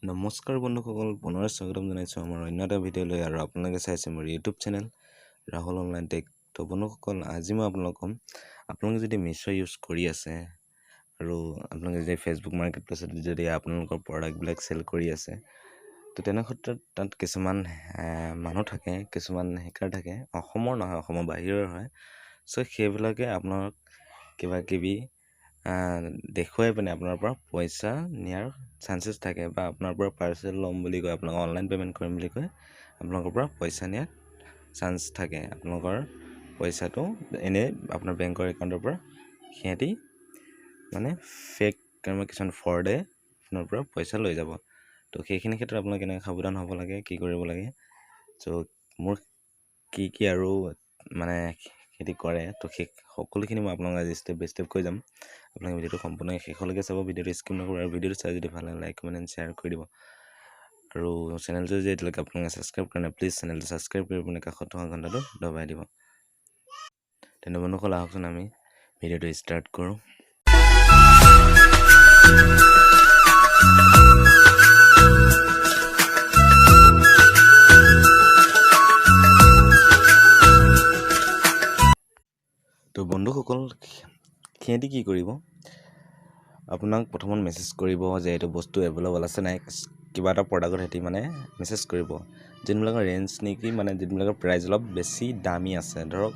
নমস্কাৰ বন্ধুসকল, পুনৰ স্বাগতম জনাইছোঁ আমাৰ অন্য এটা ভিডিঅ'লৈ। আৰু আপোনালোকে চাইছে মোৰ YouTube channel Rahul online tech. তো বন্ধুসকল, আজি মই আপোনালোকক ক'ম, আপোনালোকে যদি মিছো ইউজ কৰি আছে আৰু আপোনালোকে যদি ফেচবুক মাৰ্কেট প্লেচত যদি আপোনালোকৰ প্ৰডাক্টবিলাক চেল কৰি আছে, তো তেনে ক্ষেত্ৰত তাত কিছুমান মানুহ থাকে, কিছুমান হেকাৰ থাকে, অসমৰ নহয়, অসমৰ বাহিৰৰ হয়। চ' সেইবিলাকে আপোনাক কিবা কিবি দেখুৱাই পিনে আপোনাৰ পৰা পইচা নিয়াৰ চান্সেছ থাকে, বা আপোনাৰ পৰা পাৰ্চেল ল'ম বুলি কয়, আপোনাক অনলাইন পে'মেণ্ট কৰিম বুলি কয়, আপোনালোকৰ পৰা পইচা নিয়াৰ চান্স থাকে। আপোনালোকৰ পইচাটো এনেই আপোনাৰ বেংকৰ একাউণ্টৰ পৰা সিহঁতি মানে ফেক কিছুমান ফ্ৰডে আপোনাৰ পৰা পইচা লৈ যাব। তো সেইখিনি ক্ষেত্ৰত আপোনালোকে কেনেকৈ সাৱধান হ'ব লাগে, কি কৰিব লাগে। চ' মোৰ কি আৰু মানে খেতি কৰে, তো সেই সকলোখিনি মই আপোনালোকক আজি ষ্টেপ বাই ষ্টেপ কৈ যাম। আপোনালোকে ভিডিঅ'টো সম্পূৰ্ণ শেষলৈকে চাব, ভিডিঅ'টো স্কিপ নকৰিব, আৰু ভিডিঅ'টো চাই যদি ভাল লাগে লাইক কমেণ্ট এণ্ড শ্বেয়াৰ কৰি দিব। আৰু চেনেলটো যদি এতিয়ালৈকে আপোনালোকে ছাবস্ক্ৰাইব কৰে নাই, প্লিজ চেনেলটো ছাবস্ক্ৰাইব কৰি পিনে কাষত থকা ঘণ্টাটো দবাই দিব। তেনে বন্ধুসকল, আহকচোন আমি ভিডিঅ'টো ষ্টাৰ্ট কৰোঁ। তো বন্ধুসকল, সিহঁতি কি কৰিব, আপোনাক প্ৰথমত মেছেজ কৰিব যে এইটো বস্তু এভেইলেবল আছে নাই, কিবা এটা প্ৰডাক্টৰ সিহঁতি মানে মেছেজ কৰিব, যোনবিলাকৰ ৰেঞ্জ নেকি, মানে যোনবিলাকৰ প্ৰাইচ অলপ বেছি দামী আছে, ধৰক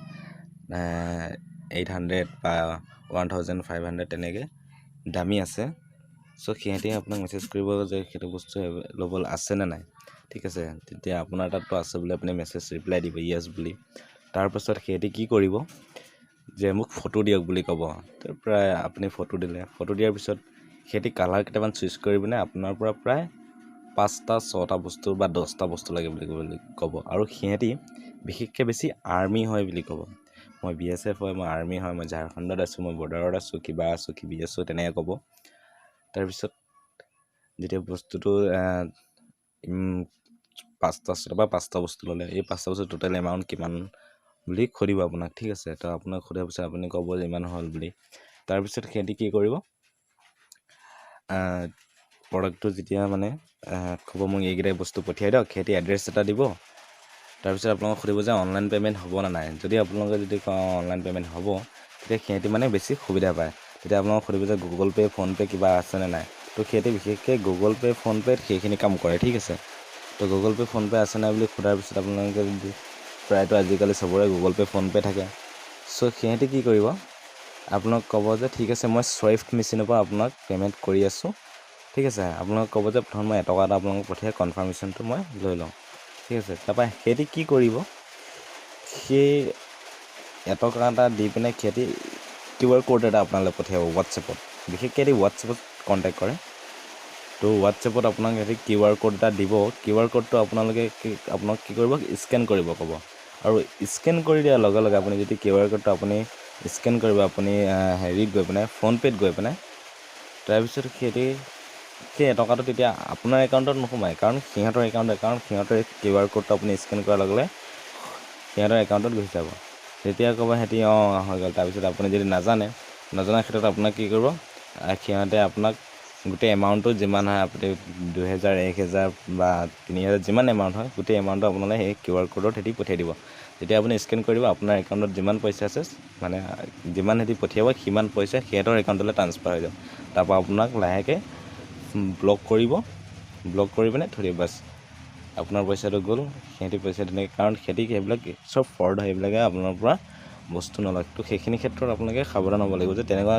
800 বা 1500 তেনেকৈ দামী আছে। চ' সিহঁতি আপোনাক মেছেজ কৰিব যে সেইটো বস্তু এভেইলেবল আছেনে নাই। ঠিক আছে, তেতিয়া আপোনাৰ তাততো আছে বুলি আপুনি মেছেজ ৰিপ্লাই দিব য়েছ বুলি। তাৰপাছত সিহঁতি কি কৰিব যে মোক ফটো দিয়ক বুলি ক'ব। তো প্ৰায় আপুনি ফটো দিলে, ফটো দিয়াৰ পিছত সিহঁতি কালাৰ কেইটামান চুজ কৰি পিনে আপোনাৰ পৰা প্ৰায় 5টা 6টা বস্তু বা 10টা বস্তু লাগে বুলি ক'ব। আৰু সিহঁতি বিশেষকৈ বেছি আৰ্মি হয় বুলি ক'ব। মই BSF হয়, মই আৰ্মি হয়, মই ঝাৰখণ্ডত আছোঁ, মই বৰ্ডাৰত আছোঁ, কিবা আছোঁ, কিবি আছোঁ, তেনেকৈ ক'ব। তাৰপিছত যেতিয়া বস্তুটো 5টা 6টা বা 5টা বস্তু ল'লে, এই 5টা বস্তু টোটেল এমাউণ্ট কিমান বুলি সুধিব আপোনাক। ঠিক আছে, তো আপোনাক সোধাৰ পিছত আপুনি ক'ব যে ইমান হ'ল বুলি। তাৰপিছত সিহঁতি কি কৰিব, প্ৰডাক্টটো যেতিয়া মানে ক'ব মোক এইকেইটা বস্তু পঠিয়াই দিয়ক, সিহঁতি এড্ৰেছ এটা দিব। তাৰপিছত আপোনালোকক সুধিব যে অনলাইন পে'মেণ্ট হ'ব নে নাই। যদি আপোনালোকে যদি কওঁ অনলাইন পে'মেণ্ট হ'ব, তেতিয়া সিহঁতি মানে বেছি সুবিধা পায়। তেতিয়া আপোনালোকক সুধিব যে গুগল পে' ফোনপে' কিবা আছেনে নাই। তো সিহঁতি বিশেষকৈ গুগল পে' ফোনপে'ত সেইখিনি কাম কৰে। ঠিক আছে, তো গুগল পে' ফোনপে' আছে নাই বুলি সোধাৰ পিছত আপোনালোকে যদি, প্ৰায়তো আজিকালি চবৰে গুগল পে' ফোনপে' থাকে। চ' সিহঁতি কি কৰিব, আপোনাক ক'ব যে ঠিক আছে, মই ছুইফ্ট মেচিনৰ পৰা আপোনাক পে'মেণ্ট কৰি আছোঁ। ঠিক আছে, আপোনালোক ক'ব যে প্ৰথম মই এটকা এটা আপোনালোকক পঠিয়াই কনফাৰ্মেশ্যনটো মই লৈ লওঁ। ঠিক আছে, তাৰপৰা সিহঁতি কি কৰিব, সেই এটকা এটা দি পিনে সিহঁতি QR ক'ড এটা আপোনালৈ পঠিয়াব হোৱাটছএপত। বিশেষকৈ সিহঁতি হোৱাটছএপত কণ্টেক্ট কৰে। তো হোৱাটছএপত আপোনাক সিহঁতি QR ক'ড এটা দিব। QR ক'ডটো আপোনালোকে আপোনাক কি কৰিব, স্কেন কৰিব ক'ব। আৰু স্কেন কৰি দিয়াৰ লগে লগে আপুনি যদি QR ক'ডটো আপুনি স্কেন কৰিব, আপুনি হেৰিত গৈ পিনে ফোনপে'ত গৈ পিনে, তাৰপিছত সিহঁতি সেই এটকাটো তেতিয়া আপোনাৰ একাউণ্টত নোসোমায়, কাৰণ সিহঁতৰ সিহঁতৰ QR ক'ডটো আপুনি স্কেন কৰাৰ লগে লগে সিহঁতৰ একাউণ্টত গুচি যাব। তেতিয়া ক'ব সিহঁতি হৈ গ'ল। তাৰপিছত আপুনি যদি নজনা ক্ষেত্ৰত আপোনাক কি কৰিব, সিহঁতে আপোনাক গোটেই এমাউণ্টটো যিমান হয়, আপুনি 2000 1000 বা 3000 যিমান এমাউণ্ট হয়, গোটেই এমাউণ্টটো আপোনালৈ সেই QR ক'ডত সিহঁতি পঠিয়াই দিব। যেতিয়া আপুনি স্কেন কৰিব, আপোনাৰ একাউণ্টত যিমান পইচা আছে, মানে যিমান সিহঁতি পঠিয়াব সিমান পইচা সিহঁতৰ একাউণ্টলৈ ট্ৰান্সফাৰ হৈ যাব। তাৰপৰা আপোনাক লাহেকৈ ব্লক কৰি পিনে থৈ দিব, বাছ আপোনাৰ পইচাটো গ'ল। সিহঁতি পইচা তেনেকৈ, কাৰণ সিহঁতি সেইবিলাক চব ফ্ৰড হয়, সেইবিলাকে আপোনাৰ পৰা বস্তু নলয়। তো সেইখিনি ক্ষেত্ৰত আপোনালোকে সাৱধান হ'ব লাগিব যে তেনেকুৱা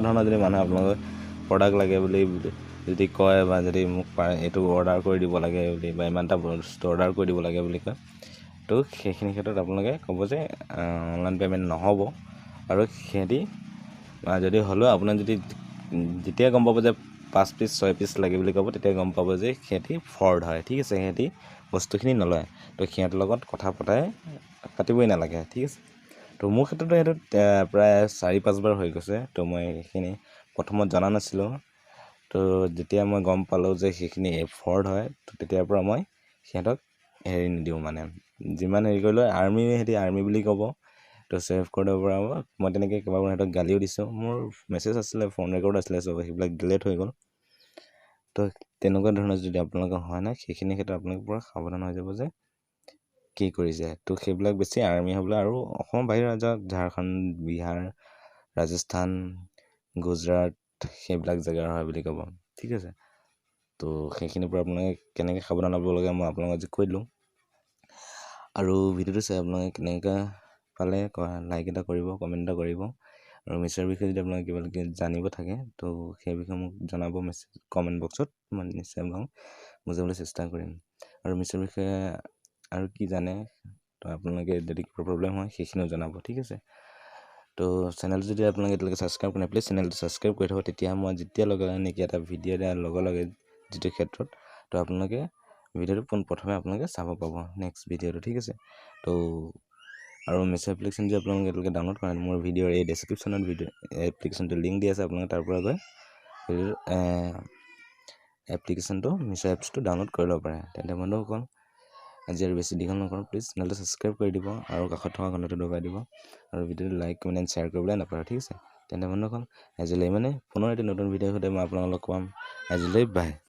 ধৰণৰ যদি মানুহে আপোনালোকে প্ৰডাক্ট লাগে বুলি যদি কয়, বা যদি মোক এইটো অৰ্ডাৰ কৰি দিব লাগে বুলি, বা ইমানটা বস্তু অৰ্ডাৰ কৰি দিব লাগে বুলি কয়, তো সেইখিনি ক্ষেত্ৰত আপোনালোকে ক'ব যে অনলাইন পে'মেণ্ট নহ'ব। আৰু সিহঁতি যদি হ'লেও আপোনাৰ যদি যেতিয়া গম পাব যে 5 পিচ 6 পিচ লাগে বুলি ক'ব, তেতিয়া গম পাব যে সিহঁতি ফ্ৰড হয়। ঠিক আছে, সিহঁতি বস্তুখিনি নলয়। তো সিহঁতৰ লগত কথা পাতিবই নালাগে। ঠিক আছে, তো মোৰ ক্ষেত্ৰতো সেইটো প্ৰায় 4-5 বাৰ হৈ গৈছে। তো মই সেইখিনি প্ৰথমত জনা নাছিলোঁ। তো যেতিয়া মই গম পালোঁ যে সেইখিনি ফ্ৰড হয়, তো তেতিয়াৰ পৰা মই সিহঁতক হেৰি নিদিওঁ, মানে যিমান হেৰি কৰিলেও সিহঁতি আৰ্মি বুলি ক'ব। তো ছেভ কৰিব পৰা মই তেনেকৈ কেইবাবাৰ সিহঁতক গালিও দিছোঁ। মোৰ মেছেজ আছিলে, ফোন ৰেকৰ্ড আছিলে, চব সেইবিলাক ডিলেট হৈ গ'ল। তো তেনেকুৱা ধৰণৰ যদি আপোনালোকৰ হয় না সেইখিনি ক্ষেত্ৰত আপোনালোকে পূৰা সাৱধান হৈ যাব যে কি কৰিছে। তো সেইবিলাক বেছি আৰ্মি হ'বলৈ আৰু অসমৰ বাহিৰৰ ৰাজ্য ঝাৰখণ্ড, বিহাৰ, ৰাজস্থান, গুজৰাট সেইবিলাক জেগাৰ হয় বুলি ক'ব। ঠিক আছে, তো সেইখিনিৰ পৰা আপোনালোকে কেনেকৈ সাৱধান হ'ব লাগে মই আপোনালোকক আজি কৈ দিলোঁ। আৰু ভিডিঅ'টো চাই আপোনালোকে কেনেকৈ পালে লাইক এটা কৰিব, কমেণ্ট এটা কৰিব। আৰু মিছাৰ বিষয়ে যদি আপোনালোকে কিবা জানিব থাকে তো সেই বিষয়ে মোক জনাব কমেণ্ট বক্সত, মই নিশ্চয় আপোনাক বুজাবলৈ চেষ্টা কৰিম। আৰু মিছাৰ বিষয়ে আৰু কি জানে তো আপোনালোকে যদি কিবা প্ৰব্লেম হয় সেইখিনিও জনাব। ঠিক আছে, তো চেনেলটো যদি আপোনালোকে এতিয়ালৈকে ছাবস্ক্ৰাইব কৰে প্লিজ চেনেলটো ছাবস্ক্ৰাইব কৰি থ'ব। তেতিয়া মই যেতিয়া লগে নেকি এটা ভিডিঅ' দিয়াৰ লগে লগে যিটো ক্ষেত্ৰত তো আপোনালোকে ভিডিঅ'টো পোনপ্ৰথমে আপোনালোকে চাব পাব নেক্সট ভিডিঅ'টো। ঠিক আছে, তো আৰু মিছ এপ্লিকেশ্যন যদি আপোনালোকে এতিয়ালৈকে ডাউনলোড কৰে মোৰ ভিডিঅ'ৰ এই ডেছক্ৰিপশ্যনত এপ্লিকেশ্যনটো লিংক দি আছে, আপোনালোকে তাৰ পৰা গৈ এপ্লিকেশ্যনটো মিছ এপছটো ডাউনলোড কৰি ল'ব পাৰে। তেন্তে বন্ধুসকল আজি আৰু বেছি দীঘল নকৰোঁ, প্লিজ চেনেলটো ছাবস্ক্ৰাইব কৰি দিব আৰু কাষত থকা ঘণ্টাটো দবাই দিব আৰু ভিডিঅ'টো লাইক কমেণ্ট শ্বেয়াৰ কৰিবলৈ নাপাহৰে। ঠিক আছে, তেন্তে বন্ধুসকল আজিলৈ পুনৰ এটি নতুন ভিডিঅ'ৰ সৈতে মই আপোনালোকক লগ পাম। আজিলৈ বাই।